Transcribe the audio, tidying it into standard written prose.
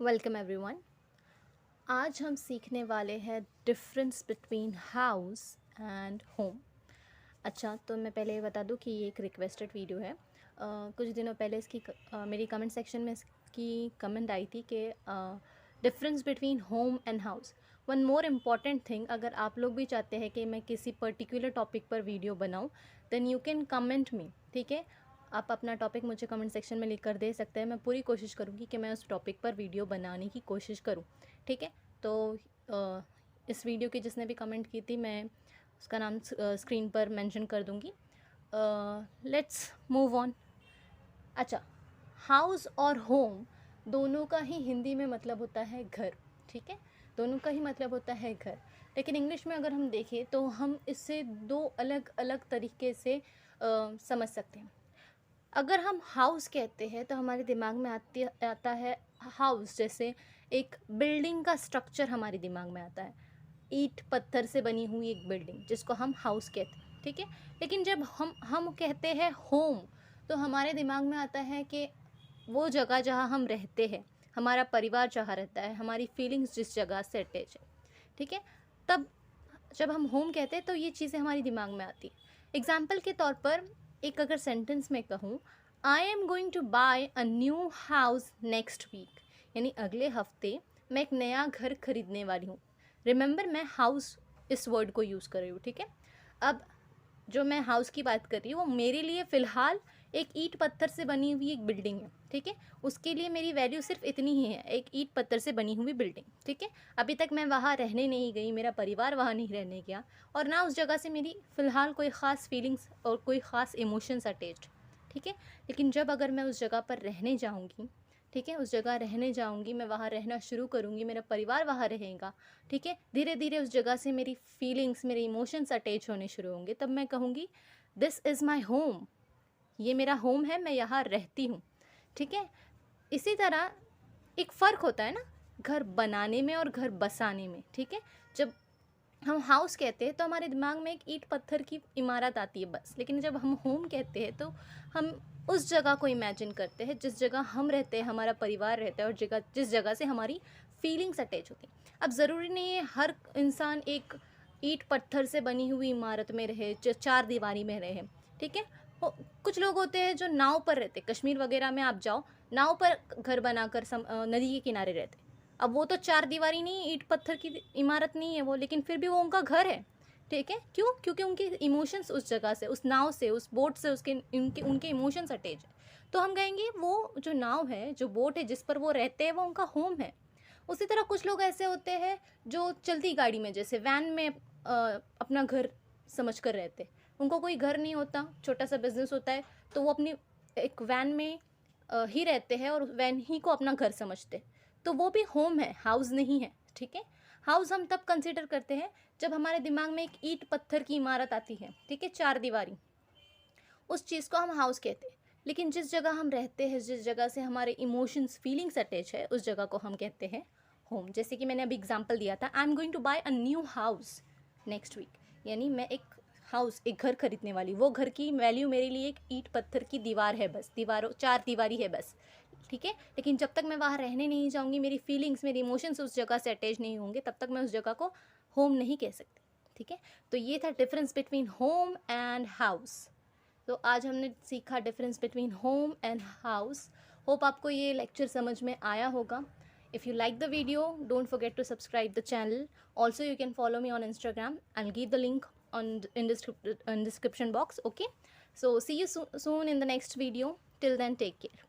Welcome everyone. आज हम सीखने वाले हैं difference between house and home. अच्छा, तो मैं पहले ये बता दूं कि ये एक रिक्वेस्टेड वीडियो है। कुछ दिनों पहले इसकी मेरी कमेंट सेक्शन में इसकी कमेंट आई थी कि difference between home and house. One more important thing, अगर आप लोग भी चाहते हैं कि मैं किसी पर्टिकुलर टॉपिक पर वीडियो बनाऊं, then you can comment me. ठीक है, आप अपना टॉपिक मुझे कमेंट सेक्शन में लिख कर दे सकते हैं। मैं पूरी कोशिश करूँगी कि मैं उस टॉपिक पर वीडियो बनाने की कोशिश करूँ। ठीक है, तो इस वीडियो की जिसने भी कमेंट की थी, मैं उसका नाम स्क्रीन पर मेंशन कर दूँगी। Let's move on. अच्छा, हाउस और होम दोनों का ही हिंदी में मतलब होता है घर। ठीक है, दोनों का ही मतलब होता है घर। लेकिन इंग्लिश में अगर हम देखें तो हम इससे दो अलग अलग तरीके से समझ सकते हैं। अगर हम हाउस कहते हैं तो हमारे दिमाग में आता है हाउस, जैसे एक बिल्डिंग का स्ट्रक्चर हमारे दिमाग में आता है। ईंट पत्थर से बनी हुई एक बिल्डिंग जिसको हम हाउस कहते हैं। ठीक है, लेकिन जब हम कहते हैं होम, तो हमारे दिमाग में आता है कि वो जगह जहाँ हम रहते हैं, हमारा परिवार जहाँ रहता है, हमारी फीलिंग्स जिस जगह से अटैच है। ठीक है, तब जब हम होम कहते हैं तो ये चीज़ें हमारे दिमाग में आती है। एग्जाम्पल के तौर पर एक अगर सेंटेंस में कहूँ, I am going to buy a new house next week, यानी अगले हफ्ते मैं एक नया घर खरीदने वाली हूँ। रिमेंबर, मैं हाउस इस वर्ड को यूज़ कर रही हूँ। ठीक है, अब जो मैं हाउस की बात कर रही हूँ वो मेरे लिए फ़िलहाल एक ईंट पत्थर से बनी हुई एक बिल्डिंग है। ठीक है, उसके लिए मेरी वैल्यू सिर्फ इतनी ही है, एक ईंट पत्थर से बनी हुई बिल्डिंग। ठीक है, अभी तक मैं वहाँ रहने नहीं गई, मेरा परिवार वहाँ नहीं रहने गया, और ना उस जगह से मेरी फ़िलहाल कोई ख़ास फीलिंग्स और कोई ख़ास इमोशंस अटैच्ड। ठीक है, लेकिन जब अगर मैं उस जगह पर रहने जाऊँगी, ठीक है, उस जगह रहने जाऊँगी, मैं वहाँ रहना शुरू करूँगी, मेरा परिवार वहाँ रहेगा। ठीक है, धीरे धीरे उस जगह से मेरी फीलिंग्स, मेरे इमोशंस अटैच होने शुरू होंगे, तब मैं कहूँगी दिस इज़ माई होम, ये मेरा होम है, मैं यहाँ रहती हूँ। ठीक है, इसी तरह एक फ़र्क होता है ना घर बनाने में और घर बसाने में। ठीक है, जब हम हाउस कहते हैं तो हमारे दिमाग में एक ईंट पत्थर की इमारत आती है बस, लेकिन जब हम होम कहते हैं तो हम उस जगह को इमेजिन करते हैं जिस जगह हम रहते हैं, हमारा परिवार रहता है, और जिस जगह से हमारी फीलिंग्स अटैच होती हैं। अब ज़रूरी नहीं है हर इंसान एक ईंट पत्थर से बनी हुई इमारत में रहे, चार दीवारी में रहे। ठीक है, कुछ लोग होते हैं जो नाव पर रहते, कश्मीर वगैरह में आप जाओ, नाव पर घर बनाकर नदी के किनारे रहते। अब वो तो चार दीवारी नहीं, ईंट पत्थर की इमारत नहीं है वो, लेकिन फिर भी वो उनका घर है। ठीक है, क्यों? क्योंकि उनके इमोशंस उस जगह से, उस नाव से, उस बोट से, उसके उनके उनके इमोशंस अटैच है। तो हम कहेंगे वो जो नाव है, जो बोट है जिस पर वो रहते हैं, वो उनका होम है। उसी तरह कुछ लोग ऐसे होते हैं जो चलती गाड़ी में, जैसे वैन में अपना घर समझ कर रहते हैं। उनको कोई घर नहीं होता, छोटा सा बिजनेस होता है, तो वो अपनी एक वैन में ही रहते हैं और वैन ही को अपना घर समझते हैं। तो वो भी होम है, हाउस नहीं है। ठीक है, हाउस हम तब कंसिडर करते हैं जब हमारे दिमाग में एक ईंट पत्थर की इमारत आती है। ठीक है, चार दीवारी, उस चीज़ को हम हाउस कहते हैं। लेकिन जिस जगह हम रहते हैं, जिस जगह से हमारे इमोशंस, फीलिंग्स अटैच है, उस जगह को हम कहते हैं होम। जैसे कि मैंने अभी एग्जांपल दिया था, I am going to buy a new house next week, यानी मैं एक हाउस, एक घर खरीदने वाली। वो घर की वैल्यू मेरे लिए एक ईंट पत्थर की दीवार है बस, दीवारों चार दीवारी है बस। ठीक है, लेकिन जब तक मैं वहाँ रहने नहीं जाऊँगी, मेरी फीलिंग्स, मेरे इमोशंस उस जगह से अटैच नहीं होंगे, तब तक मैं उस जगह को होम नहीं कह सकती। ठीक है, तो ये था difference between home and house. तो आज हमने सीखा difference between home and house. Hope आपको ये लेक्चर समझ में आया होगा। If you like the video, don't forget to subscribe the channel. Also you can follow me on Instagram. I'll give the link in description box. Okay, so see you soon in the next video. Till then, take care.